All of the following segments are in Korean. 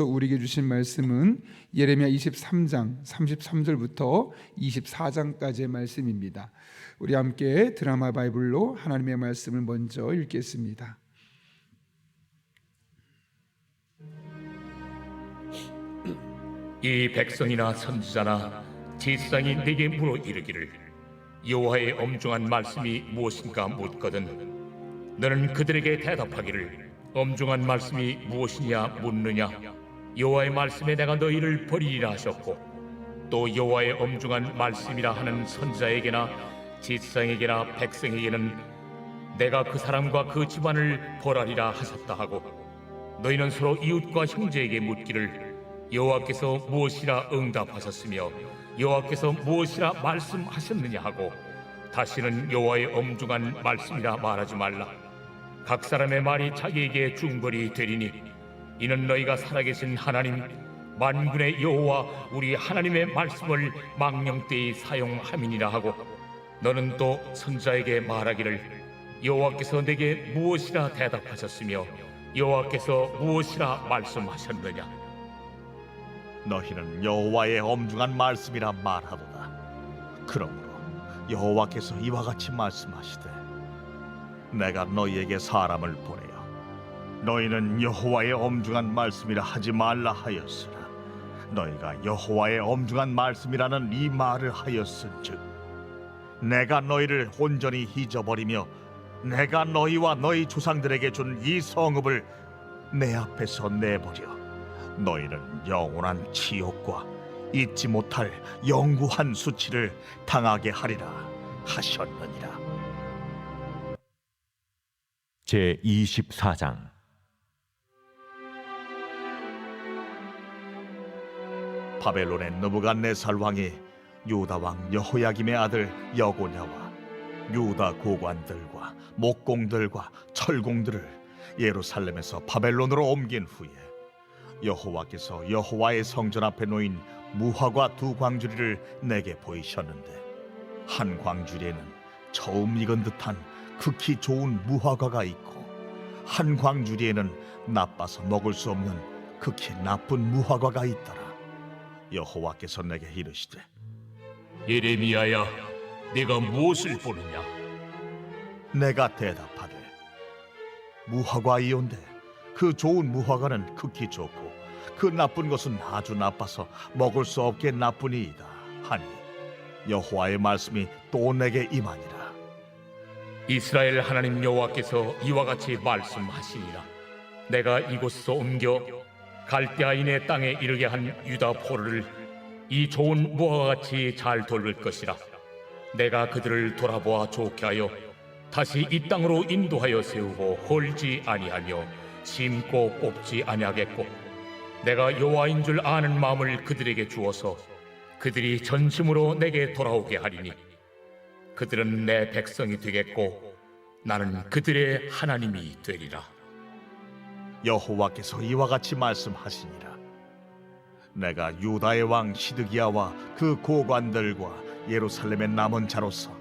우리에게 주신 말씀은 예레미야 23장 33절부터 24장까지의 말씀입니다. 우리 함께 드라마 바이블로 하나님의 말씀을 먼저 읽겠습니다. 이 백성이나 선지자나 지상이 내게 물어 이르기를 여호와의 엄중한 말씀이 무엇인가 묻거든 너는 그들에게 대답하기를 엄중한 말씀이 무엇이냐 묻느냐. 여호와의 말씀에 내가 너희를 버리리라 하셨고 또 여호와의 엄중한 말씀이라 하는 선지자에게나 지상에게나 백성에게는 내가 그 사람과 그 집안을 벌하리라 하셨다 하고 너희는 서로 이웃과 형제에게 묻기를 여호와께서 무엇이라 응답하셨으며 여호와께서 무엇이라 말씀하셨느냐 하고 다시는 여호와의 엄중한 말씀이라 말하지 말라. 각 사람의 말이 자기에게 중벌이 되리니 이는 너희가 살아계신 하나님 만군의 여호와 우리 하나님의 말씀을 망령되이 사용함이니라 하고 너는 또 선지자에게 말하기를 여호와께서 내게 무엇이라 대답하셨으며 여호와께서 무엇이라 말씀하셨느냐. 너희는 여호와의 엄중한 말씀이라 말하도다. 그러므로 여호와께서 이와 같이 말씀하시되 내가 너희에게 사람을 보내어 너희는 여호와의 엄중한 말씀이라 하지 말라 하였으나 너희가 여호와의 엄중한 말씀이라는 이 말을 하였은즉 내가 너희를 온전히 잊어버리며 내가 너희와 너희 조상들에게 준 이 성읍을 내 앞에서 내버려 너희는 영원한 지옥과 잊지 못할 영구한 수치를 당하게 하리라 하셨느니라. 제24장 바벨론의 느부갓네살 왕이 유다 왕 여호야김의 아들 여고냐와 유다 고관들과 목공들과 철공들을 예루살렘에서 바벨론으로 옮긴 후에 여호와께서 여호와의 성전 앞에 놓인 무화과 두 광주리를 내게 보이셨는데 한 광주리에는 처음 익은 듯한 극히 좋은 무화과가 있고 한 광주리에는 나빠서 먹을 수 없는 극히 나쁜 무화과가 있더라. 여호와께서 내게 이르시되 예레미야야 네가 무엇을 보느냐. 내가 대답하되 무화과이온데 그 좋은 무화과는 극히 좋고 그 나쁜 것은 아주 나빠서 먹을 수 없게 나쁘니이다 하니 여호와의 말씀이 또 내게 임하니라. 이스라엘 하나님 여호와께서 이와 같이 말씀하시니라. 내가 이곳에서 옮겨 갈대아인의 땅에 이르게 한 유다 포로를 이 좋은 무화과같이 잘 돌볼 것이라. 내가 그들을 돌아보아 좋게 하여 다시 이 땅으로 인도하여 세우고 헐지 아니하며 심고 뽑지 아니하겠고 내가 여호와인 줄 아는 마음을 그들에게 주어서 그들이 전심으로 내게 돌아오게 하리니 그들은 내 백성이 되겠고 나는 그들의 하나님이 되리라. 여호와께서 이와 같이 말씀하시니라. 내가 유다의 왕 시드기야와 그 고관들과 예루살렘의 남은 자로서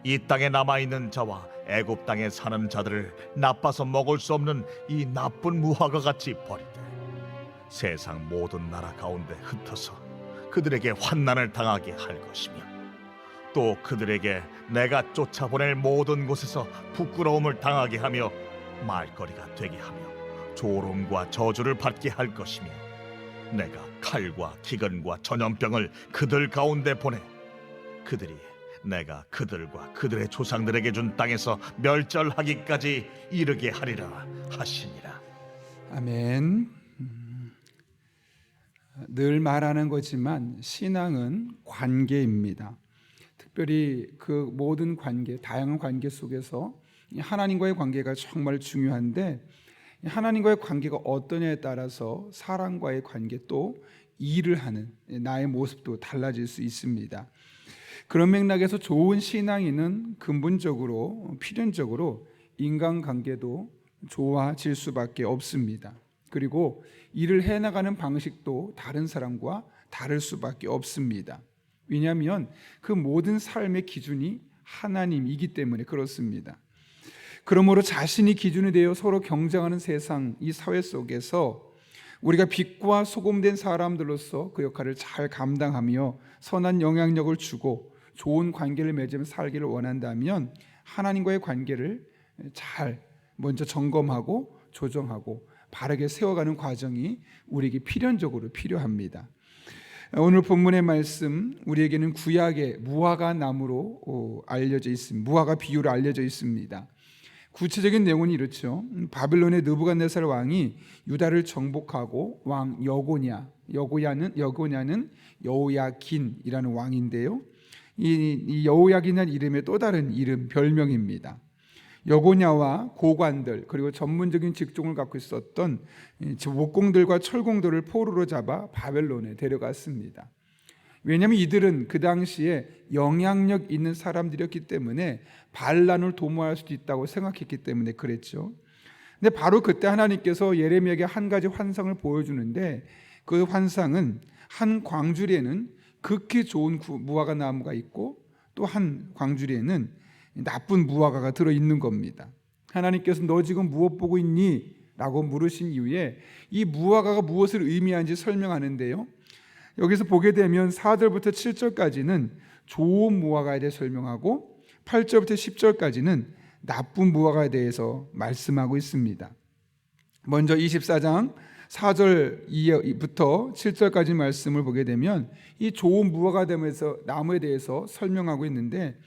이 땅에 남아있는 자와 애굽 땅에 사는 자들을 나빠서 먹을 수 없는 이 나쁜 무화과같이 버리되 세상 모든 나라 가운데 흩어서 그들에게 환난을 당하게 할 것이며 또 그들에게 내가 쫓아보낼 모든 곳에서 부끄러움을 당하게 하며 말거리가 되게 하며 조롱과 저주를 받게 할 것이며 내가 칼과 기근과 전염병을 그들 가운데 보내 그들이 내가 그들과 그들의 조상들에게 준 땅에서 멸절하기까지 이르게 하리라 하시니라. 아멘. 늘 말하는 거지만 신앙은 관계입니다. 특별히 그 모든 관계, 다양한 관계 속에서 하나님과의 관계가 정말 중요한데 하나님과의 관계가 어떠냐에 따라서 사람과의 관계 또 일을 하는 나의 모습도 달라질 수 있습니다. 그런 맥락에서 좋은 신앙인은 근본적으로 필연적으로 인간관계도 좋아질 수밖에 없습니다. 그리고 일을 해나가는 방식도 다른 사람과 다를 수밖에 없습니다. 왜냐하면 그 모든 삶의 기준이 하나님이기 때문에 그렇습니다. 그러므로 자신이 기준이 되어 서로 경쟁하는 세상, 이 사회 속에서 우리가 빛과 소금된 사람들로서 그 역할을 잘 감당하며 선한 영향력을 주고 좋은 관계를 맺으며 살기를 원한다면 하나님과의 관계를 잘 먼저 점검하고 조정하고 바르게 세워가는 과정이 우리에게 필연적으로 필요합니다. 오늘 본문의 말씀, 우리에게는 구약의 무화과 나무로 알려져 있습니다. 무화과 비유로 알려져 있습니다. 구체적인 내용은 이렇죠. 바벨론의 느부갓네살 왕이 유다를 정복하고 왕 여고냐는 여호야긴이라는 왕인데요. 이 여호야긴이라는 이름의 또 다른 이름, 별명입니다. 여고냐와 고관들 그리고 전문적인 직종을 갖고 있었던 목공들과 철공들을 포로로 잡아 바벨론에 데려갔습니다. 왜냐하면 이들은 그 당시에 영향력 있는 사람들이었기 때문에 반란을 도모할 수도 있다고 생각했기 때문에 그랬죠. 근데 바로 그때 하나님께서 예레미야에게 한 가지 환상을 보여주는데 그 환상은 한 광주리에는 극히 좋은 무화과 나무가 있고 또 한 광주리에는 나쁜 무화과가 들어있는 겁니다. 하나님께서 너 지금 무엇 보고 있니? 라고 물으신 이후에 이 무화과가 무엇을 의미하는지 설명하는데요, 여기서 보게 되면 4절부터 7절까지는 좋은 무화과에 대해 설명하고 8절부터 10절까지는 나쁜 무화과에 대해서 말씀하고 있습니다. 먼저 24장 4절부터 7절까지 말씀을 보게 되면 이 좋은 무화과 나무에 대해서 설명하고 있는데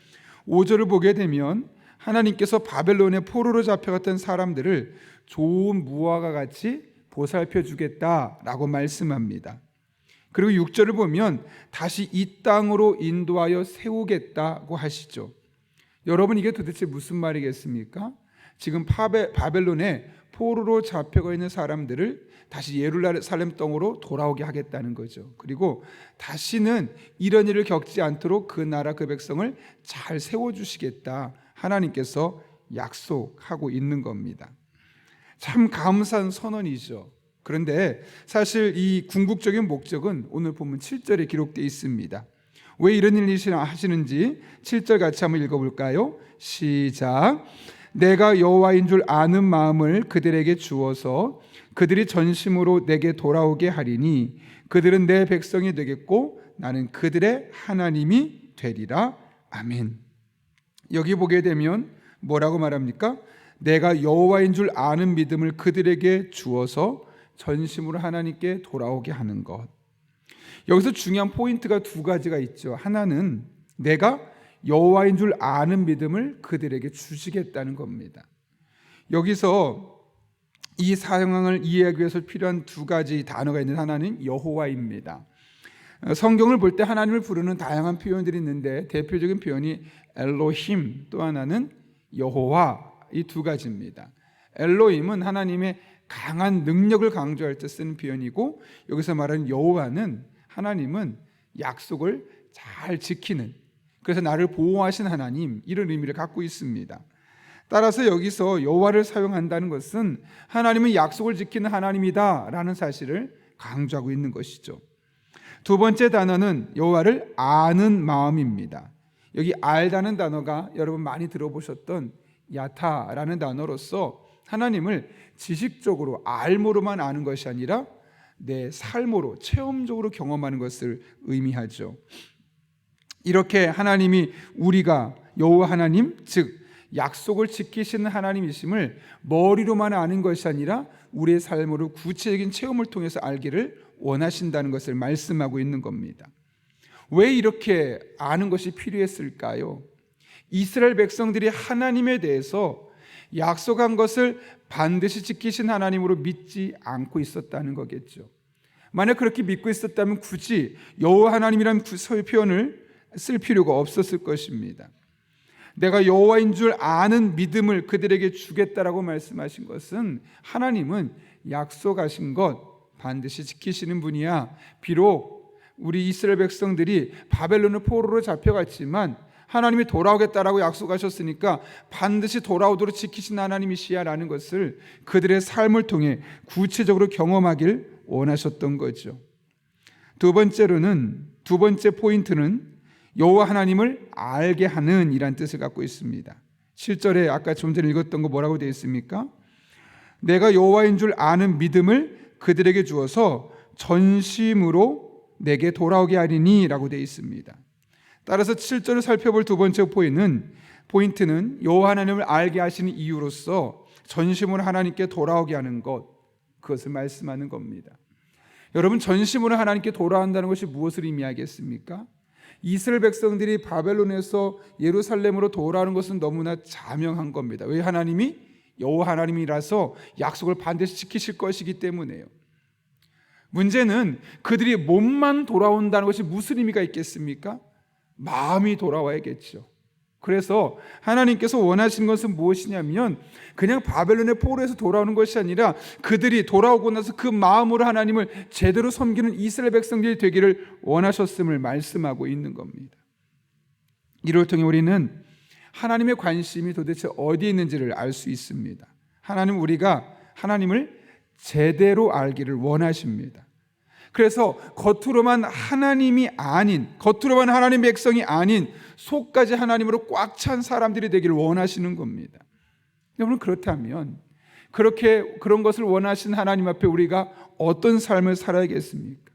5절을 보게 되면 하나님께서 바벨론의 포로로 잡혀갔던 사람들을 좋은 무화과 같이 보살펴 주겠다라고 말씀합니다. 그리고 6절을 보면 다시 이 땅으로 인도하여 세우겠다고 하시죠. 여러분, 이게 도대체 무슨 말이겠습니까? 지금 바벨론에 포로로 잡혀가 있는 사람들을 다시 예루살렘 땅으로 돌아오게 하겠다는 거죠. 그리고 다시는 이런 일을 겪지 않도록 그 나라 그 백성을 잘 세워주시겠다 하나님께서 약속하고 있는 겁니다. 참 감사한 선언이죠. 그런데 사실 이 궁극적인 목적은 오늘 본문 7절에 기록되어 있습니다. 왜 이런 일을 하시는지 7절 같이 한번 읽어볼까요? 시작. 내가 여호와인 줄 아는 마음을 그들에게 주어서 그들이 전심으로 내게 돌아오게 하리니 그들은 내 백성이 되겠고 나는 그들의 하나님이 되리라. 아멘. 여기 보게 되면 뭐라고 말합니까? 내가 여호와인 줄 아는 믿음을 그들에게 주어서 전심으로 하나님께 돌아오게 하는 것. 여기서 중요한 포인트가 두 가지가 있죠. 하나는 내가 여호와인 줄 아는 믿음을 그들에게 주시겠다는 겁니다. 여기서 이 상황을 이해하기 위해서 필요한 두 가지 단어가 있는데 하나는 여호와입니다. 성경을 볼 때 하나님을 부르는 다양한 표현들이 있는데 대표적인 표현이 엘로힘, 또 하나는 여호와, 이 두 가지입니다. 엘로힘은 하나님의 강한 능력을 강조할 때 쓰는 표현이고, 여기서 말하는 여호와는 하나님은 약속을 잘 지키는, 그래서 나를 보호하신 하나님, 이런 의미를 갖고 있습니다. 따라서 여기서 여호와를 사용한다는 것은 하나님은 약속을 지키는 하나님이다 라는 사실을 강조하고 있는 것이죠. 두 번째 단어는 여호와를 아는 마음입니다. 여기 알다는 단어가 여러분 많이 들어보셨던 야타라는 단어로서 하나님을 지식적으로 알모로만 아는 것이 아니라 내 삶으로 체험적으로 경험하는 것을 의미하죠. 이렇게 하나님이 우리가 여호와 하나님, 즉 약속을 지키시는 하나님이심을 머리로만 아는 것이 아니라 우리의 삶으로 구체적인 체험을 통해서 알기를 원하신다는 것을 말씀하고 있는 겁니다. 왜 이렇게 아는 것이 필요했을까요? 이스라엘 백성들이 하나님에 대해서 약속한 것을 반드시 지키신 하나님으로 믿지 않고 있었다는 거겠죠. 만약 그렇게 믿고 있었다면 굳이 여호와 하나님이라는 표현을 쓸 필요가 없었을 것입니다. 내가 여호와인 줄 아는 믿음을 그들에게 주겠다라고 말씀하신 것은 하나님은 약속하신 것 반드시 지키시는 분이야. 비록 우리 이스라엘 백성들이 바벨론의 포로로 잡혀갔지만 하나님이 돌아오겠다라고 약속하셨으니까 반드시 돌아오도록 지키신 하나님이시야라는 것을 그들의 삶을 통해 구체적으로 경험하길 원하셨던 거죠. 두 번째 포인트는 여호와 하나님을 알게 하는 이란 뜻을 갖고 있습니다. 7절에 아까 좀 전에 읽었던 거 뭐라고 되어 있습니까? 내가 여호와인 줄 아는 믿음을 그들에게 주어서 전심으로 내게 돌아오게 하리니 라고 되어 있습니다. 따라서 7절을 살펴볼 두 번째 포인트는 여호와 하나님을 알게 하시는 이유로서 전심으로 하나님께 돌아오게 하는 것, 그것을 말씀하는 겁니다. 여러분, 전심으로 하나님께 돌아온다는 것이 무엇을 의미하겠습니까? 이스라엘 백성들이 바벨론에서 예루살렘으로 돌아오는 것은 너무나 자명한 겁니다. 왜? 하나님이 여호와 하나님이라서 약속을 반드시 지키실 것이기 때문에요. 문제는 그들이 몸만 돌아온다는 것이 무슨 의미가 있겠습니까? 마음이 돌아와야겠죠. 그래서 하나님께서 원하시는 것은 무엇이냐면 그냥 바벨론의 포로에서 돌아오는 것이 아니라 그들이 돌아오고 나서 그 마음으로 하나님을 제대로 섬기는 이스라엘 백성들이 되기를 원하셨음을 말씀하고 있는 겁니다. 이를 통해 우리는 하나님의 관심이 도대체 어디에 있는지를 알 수 있습니다. 우리가 하나님을 제대로 알기를 원하십니다. 그래서 겉으로만 하나님의 백성이 아닌 속까지 하나님으로 꽉 찬 사람들이 되기를 원하시는 겁니다. 여러분, 그렇다면 그런 것을 원하신 하나님 앞에 우리가 어떤 삶을 살아야겠습니까?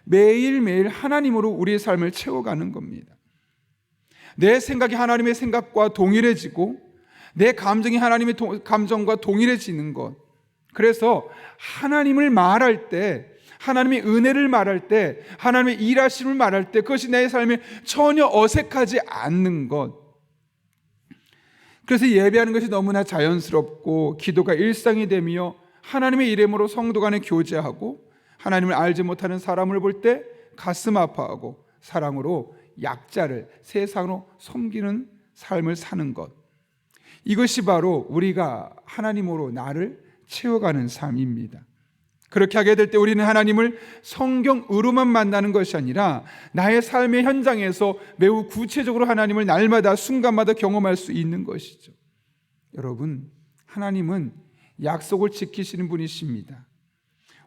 매일매일 하나님으로 우리의 삶을 채워가는 겁니다. 내 생각이 하나님의 생각과 동일해지고 내 감정이 하나님의 감정과 동일해지는 것. 그래서 하나님을 말할 때, 하나님의 은혜를 말할 때, 하나님의 일하심을 말할 때 그것이 내 삶에 전혀 어색하지 않는 것. 그래서 예배하는 것이 너무나 자연스럽고 기도가 일상이 되며 하나님의 이름으로 성도 간에 교제하고 하나님을 알지 못하는 사람을 볼 때 가슴 아파하고 사랑으로 약자를 세상으로 섬기는 삶을 사는 것. 이것이 바로 우리가 하나님으로 나를 채워가는 삶입니다. 그렇게 하게 될 때 우리는 하나님을 성경으로만 만나는 것이 아니라 나의 삶의 현장에서 매우 구체적으로 하나님을 날마다 순간마다 경험할 수 있는 것이죠. 여러분, 하나님은 약속을 지키시는 분이십니다.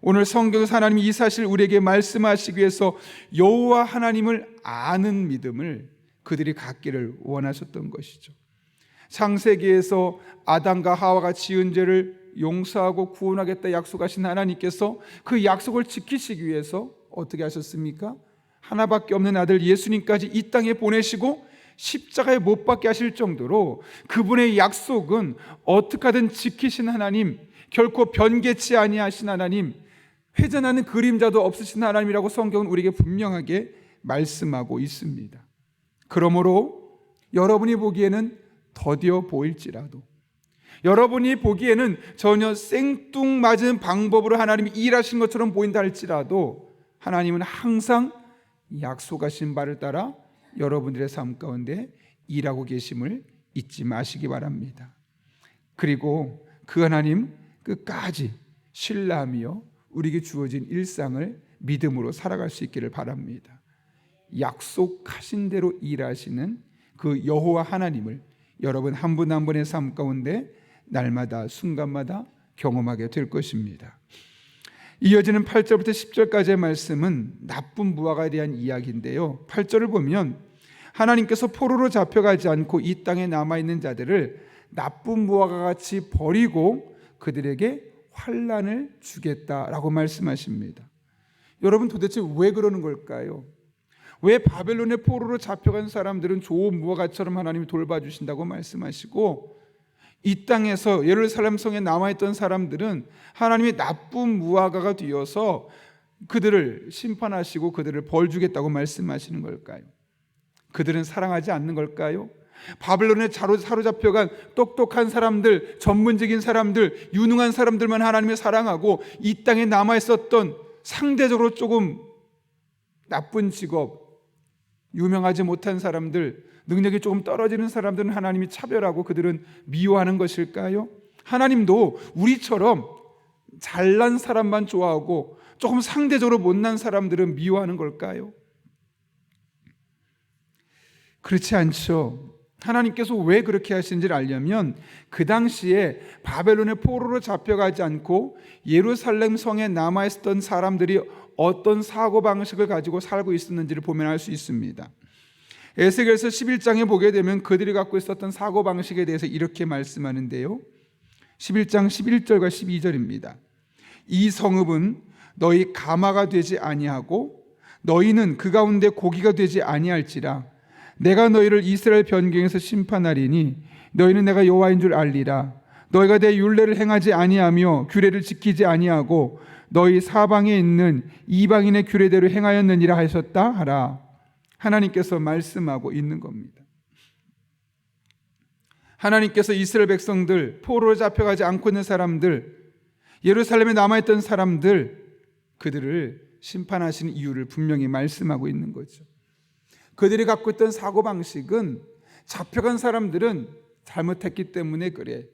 오늘 성경에서 하나님이 이 사실 우리에게 말씀하시기 위해서 여호와 하나님을 아는 믿음을 그들이 갖기를 원하셨던 것이죠. 창세기에서 아담과 하와가 지은 죄를 용서하고 구원하겠다 약속하신 하나님께서 그 약속을 지키시기 위해서 어떻게 하셨습니까? 하나밖에 없는 아들 예수님까지 이 땅에 보내시고 십자가에 못 박게 하실 정도로 그분의 약속은 어떻게 하든 지키신 하나님, 결코 변개치 아니하신 하나님, 회전하는 그림자도 없으신 하나님이라고 성경은 우리에게 분명하게 말씀하고 있습니다. 그러므로 여러분이 보기에는 더디어 보일지라도, 여러분이 보기에는 전혀 생뚱맞은 방법으로 하나님이 일하신 것처럼 보인다 할지라도 하나님은 항상 약속하신 바를 따라 여러분들의 삶 가운데 일하고 계심을 잊지 마시기 바랍니다. 그리고 그 하나님 끝까지 신뢰하며 우리에게 주어진 일상을 믿음으로 살아갈 수 있기를 바랍니다. 약속하신 대로 일하시는 그 여호와 하나님을 여러분 한 분 한 분의 삶 가운데 날마다 순간마다 경험하게 될 것입니다. 이어지는 8절부터 10절까지의 말씀은 나쁜 무화과에 대한 이야기인데요. 8절을 보면 하나님께서 포로로 잡혀가지 않고 이 땅에 남아있는 자들을 나쁜 무화과 같이 버리고 그들에게 환난을 주겠다라고 말씀하십니다. 여러분, 도대체 왜 그러는 걸까요? 왜 바벨론의 포로로 잡혀간 사람들은 좋은 무화과처럼 하나님이 돌봐주신다고 말씀하시고 이 땅에서 예루살렘 성에 남아있던 사람들은 하나님의 나쁜 무화과가 되어서 그들을 심판하시고 그들을 벌 주겠다고 말씀하시는 걸까요? 그들은 사랑하지 않는 걸까요? 바벨론에 사로잡혀간 똑똑한 사람들, 전문적인 사람들, 유능한 사람들만 하나님을 사랑하고 이 땅에 남아있었던 상대적으로 조금 나쁜 직업, 유명하지 못한 사람들, 능력이 조금 떨어지는 사람들은 하나님이 차별하고 그들은 미워하는 것일까요? 하나님도 우리처럼 잘난 사람만 좋아하고 조금 상대적으로 못난 사람들은 미워하는 걸까요? 그렇지 않죠. 하나님께서 왜 그렇게 하시는지를 알려면 그 당시에 바벨론의 포로로 잡혀가지 않고 예루살렘 성에 남아있었던 사람들이 어떤 사고방식을 가지고 살고 있었는지를 보면 알 수 있습니다. 에스겔서 11장에 보게 되면 그들이 갖고 있었던 사고방식에 대해서 이렇게 말씀하는데요. 11장 11절과 12절입니다. 이 성읍은 너희 가마가 되지 아니하고 너희는 그 가운데 고기가 되지 아니할지라. 내가 너희를 이스라엘 변경에서 심판하리니 너희는 내가 여호와인 줄 알리라. 너희가 내 율례를 행하지 아니하며 규례를 지키지 아니하고 너희 사방에 있는 이방인의 규례대로 행하였느니라 하셨다 하라. 하나님께서 말씀하고 있는 겁니다. 하나님께서 이스라엘 백성들, 포로로 잡혀가지 않고 있는 사람들, 예루살렘에 남아있던 사람들, 그들을 심판하시는 이유를 분명히 말씀하고 있는 거죠. 그들이 갖고 있던 사고방식은 잡혀간 사람들은 잘못했기 때문에 그래.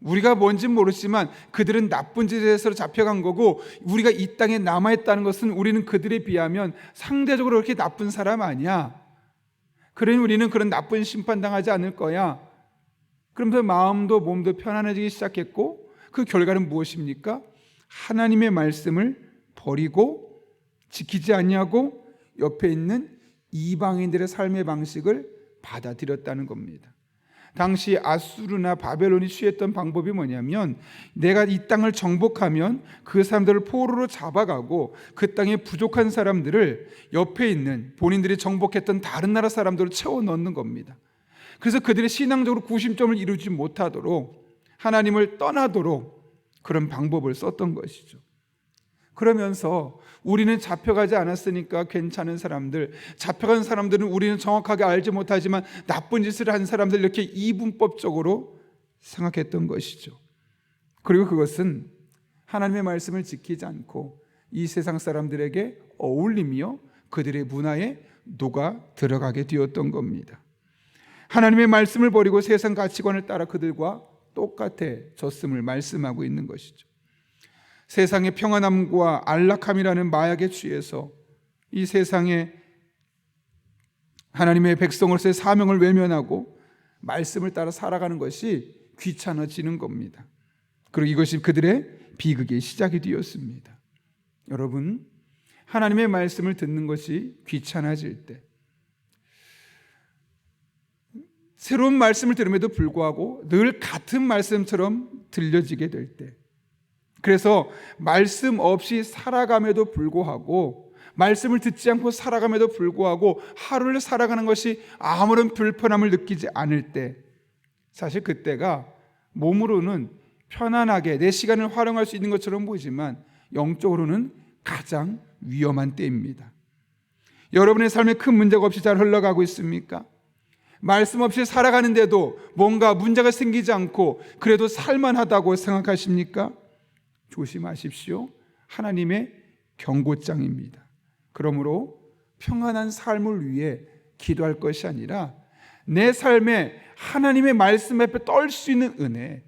우리가 뭔진 모르지만 그들은 나쁜 짓에서 잡혀간 거고, 우리가 이 땅에 남아있다는 것은 우리는 그들에 비하면 상대적으로 그렇게 나쁜 사람 아니야. 그러니 우리는 그런 나쁜 심판당하지 않을 거야. 그러면서 마음도 몸도 편안해지기 시작했고, 그 결과는 무엇입니까? 하나님의 말씀을 버리고 지키지 아니하고 옆에 있는 이방인들의 삶의 방식을 받아들였다는 겁니다. 당시 아수르나 바벨론이 취했던 방법이 뭐냐면, 내가 이 땅을 정복하면 그 사람들을 포로로 잡아가고 그 땅에 부족한 사람들을 옆에 있는 본인들이 정복했던 다른 나라 사람들로 채워 넣는 겁니다. 그래서 그들이 신앙적으로 구심점을 이루지 못하도록, 하나님을 떠나도록 그런 방법을 썼던 것이죠. 그러면서 우리는 잡혀가지 않았으니까 괜찮은 사람들, 잡혀간 사람들은 우리는 정확하게 알지 못하지만 나쁜 짓을 한 사람들, 이렇게 이분법적으로 생각했던 것이죠. 그리고 그것은 하나님의 말씀을 지키지 않고 이 세상 사람들에게 어울리며 그들의 문화에 녹아 들어가게 되었던 겁니다. 하나님의 말씀을 버리고 세상 가치관을 따라 그들과 똑같아졌음을 말씀하고 있는 것이죠. 세상의 평안함과 안락함이라는 마약에 취해서 이 세상에 하나님의 백성으로서의 사명을 외면하고 말씀을 따라 살아가는 것이 귀찮아지는 겁니다. 그리고 이것이 그들의 비극의 시작이 되었습니다. 여러분, 하나님의 말씀을 듣는 것이 귀찮아질 때, 새로운 말씀을 들음에도 불구하고 늘 같은 말씀처럼 들려지게 될 때, 그래서 말씀 없이 살아감에도 불구하고, 말씀을 듣지 않고 살아감에도 불구하고 하루를 살아가는 것이 아무런 불편함을 느끼지 않을 때, 사실 그때가 몸으로는 편안하게 내 시간을 활용할 수 있는 것처럼 보이지만 영적으로는 가장 위험한 때입니다. 여러분의 삶에 큰 문제가 없이 잘 흘러가고 있습니까? 말씀 없이 살아가는데도 뭔가 문제가 생기지 않고 그래도 살만하다고 생각하십니까? 조심하십시오. 하나님의 경고장입니다. 그러므로 평안한 삶을 위해 기도할 것이 아니라 내 삶에 하나님의 말씀 앞에 떨 수 있는 은혜,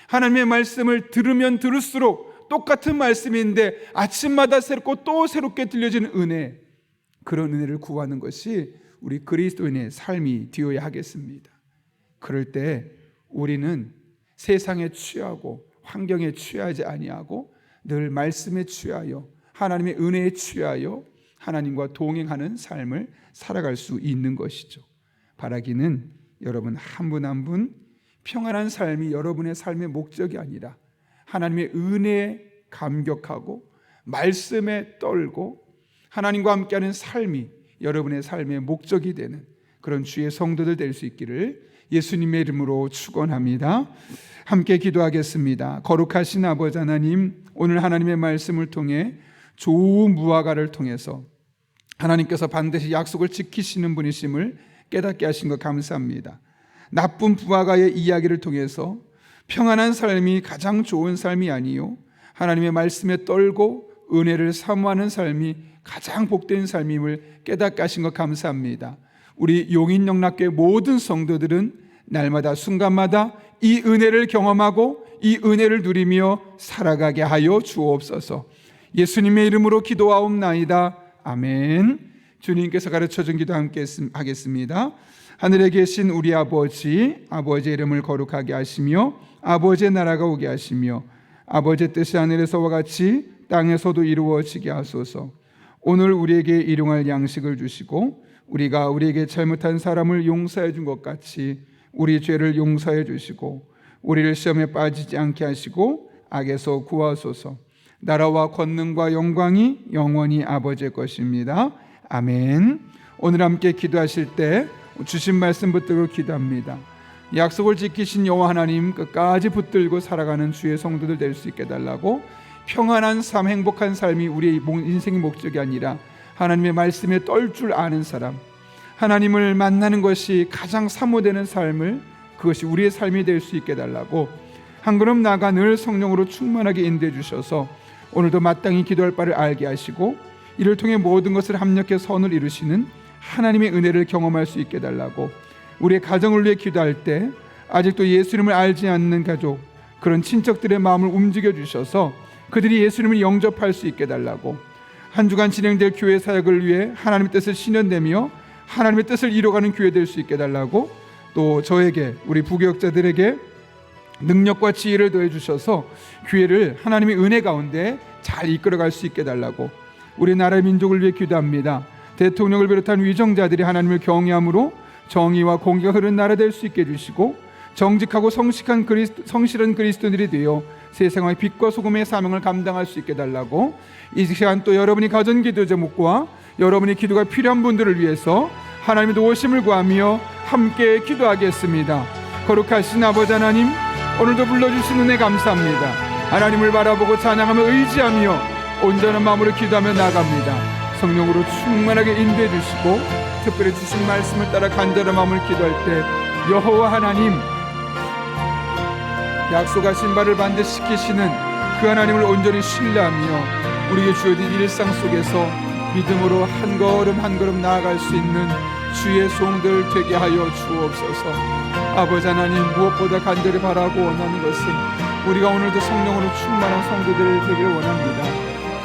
하나님의 말씀을 들으면 들을수록 똑같은 말씀인데 아침마다 새롭고 또 새롭게 들려지는 은혜, 그런 은혜를 구하는 것이 우리 그리스도인의 삶이 되어야 하겠습니다. 그럴 때 우리는 세상에 취하고 환경에 취하지 아니하고 늘 말씀에 취하여 하나님의 은혜에 취하여 하나님과 동행하는 삶을 살아갈 수 있는 것이죠. 바라기는 여러분 한 분 한 분 평안한 삶이 여러분의 삶의 목적이 아니라 하나님의 은혜에 감격하고 말씀에 떨고 하나님과 함께하는 삶이 여러분의 삶의 목적이 되는 그런 주의 성도들 될 수 있기를 예수님의 이름으로 축원합니다. 함께 기도하겠습니다. 거룩하신 아버지 하나님, 오늘 하나님의 말씀을 통해 좋은 무화과를 통해서 하나님께서 반드시 약속을 지키시는 분이심을 깨닫게 하신 것 감사합니다. 나쁜 무화과의 이야기를 통해서 평안한 삶이 가장 좋은 삶이 아니요 하나님의 말씀에 떨고 은혜를 사모하는 삶이 가장 복된 삶임을 깨닫게 하신 것 감사합니다. 우리 용인영락교회 모든 성도들은 날마다 순간마다 이 은혜를 경험하고 이 은혜를 누리며 살아가게 하여 주옵소서. 예수님의 이름으로 기도하옵나이다. 아멘. 주님께서 가르쳐준 기도 함께 하겠습니다. 하늘에 계신 우리 아버지, 아버지의 이름을 거룩하게 하시며 아버지의 나라가 오게 하시며 아버지의 뜻이 하늘에서와 같이 땅에서도 이루어지게 하소서. 오늘 우리에게 일용할 양식을 주시고 우리가 우리에게 잘못한 사람을 용서해 준 것 같이 우리 죄를 용서해 주시고 우리를 시험에 빠지지 않게 하시고 악에서 구하소서. 나라와 권능과 영광이 영원히 아버지의 것입니다. 아멘. 오늘 함께 기도하실 때 주신 말씀 붙들고 기도합니다. 약속을 지키신 여호와 하나님, 끝까지 붙들고 살아가는 주의 성도들 될 수 있게 해달라고, 평안한 삶, 행복한 삶이 우리의 인생의 목적이 아니라 하나님의 말씀에 떨 줄 아는 사람, 하나님을 만나는 것이 가장 사모되는 삶을, 그것이 우리의 삶이 될 수 있게 해달라고, 한 걸음 나아가 늘 성령으로 충만하게 인도해 주셔서 오늘도 마땅히 기도할 바를 알게 하시고, 이를 통해 모든 것을 합력해 선을 이루시는 하나님의 은혜를 경험할 수 있게 해달라고, 우리의 가정을 위해 기도할 때 아직도 예수님을 알지 않는 가족, 그런 친척들의 마음을 움직여 주셔서 그들이 예수님을 영접할 수 있게 해달라고, 한 주간 진행될 교회 사역을 위해 하나님의 뜻을 실현되며 하나님의 뜻을 이뤄가는 교회 될 수 있게 해달라고, 또 저에게, 우리 부교역자들에게 능력과 지혜를 더해 주셔서 교회를 하나님의 은혜 가운데 잘 이끌어갈 수 있게 해달라고, 우리나라의 민족을 위해 기도합니다. 대통령을 비롯한 위정자들이 하나님을 경외함으로 정의와 공의가 흐르는 나라 될 수 있게 해주시고, 정직하고 성실한 그리스도인들이 되어 세상의 빛과 소금의 사명을 감당할 수 있게 해달라고, 이 시간 또 여러분이 가진 기도 제목과 여러분의 기도가 필요한 분들을 위해서 하나님의 도우심을 구하며 함께 기도하겠습니다. 거룩하신 아버지 하나님, 오늘도 불러주신 은혜 감사합니다. 하나님을 바라보고 찬양하며 의지하며 온전한 마음으로 기도하며 나갑니다. 성령으로 충만하게 인도해 주시고, 특별히 주신 말씀을 따라 간절한 마음을 기도할 때 여호와 하나님, 약속하신 바를 반드시 지키시는 그 하나님을 온전히 신뢰하며 우리에게 주어진 일상 속에서 믿음으로 한 걸음 한 걸음 나아갈 수 있는 주의 종들 되게 하여 주옵소서. 아버지 하나님, 무엇보다 간절히 바라고 원하는 것은 우리가 오늘도 성령으로 충만한 성도들 되기를 원합니다.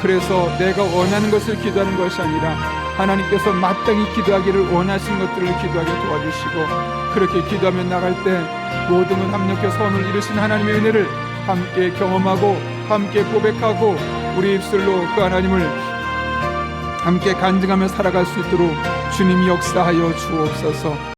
그래서 내가 원하는 것을 기도하는 것이 아니라 하나님께서 마땅히 기도하기를 원하시는 것들을 기도하게 도와주시고, 그렇게 기도하며 나갈 때 모든 것 합력해 선을 이루신 하나님의 은혜를 함께 경험하고 함께 고백하고 우리 입술로 그 하나님을 함께 간증하며 살아갈 수 있도록 주님이 역사하여 주옵소서.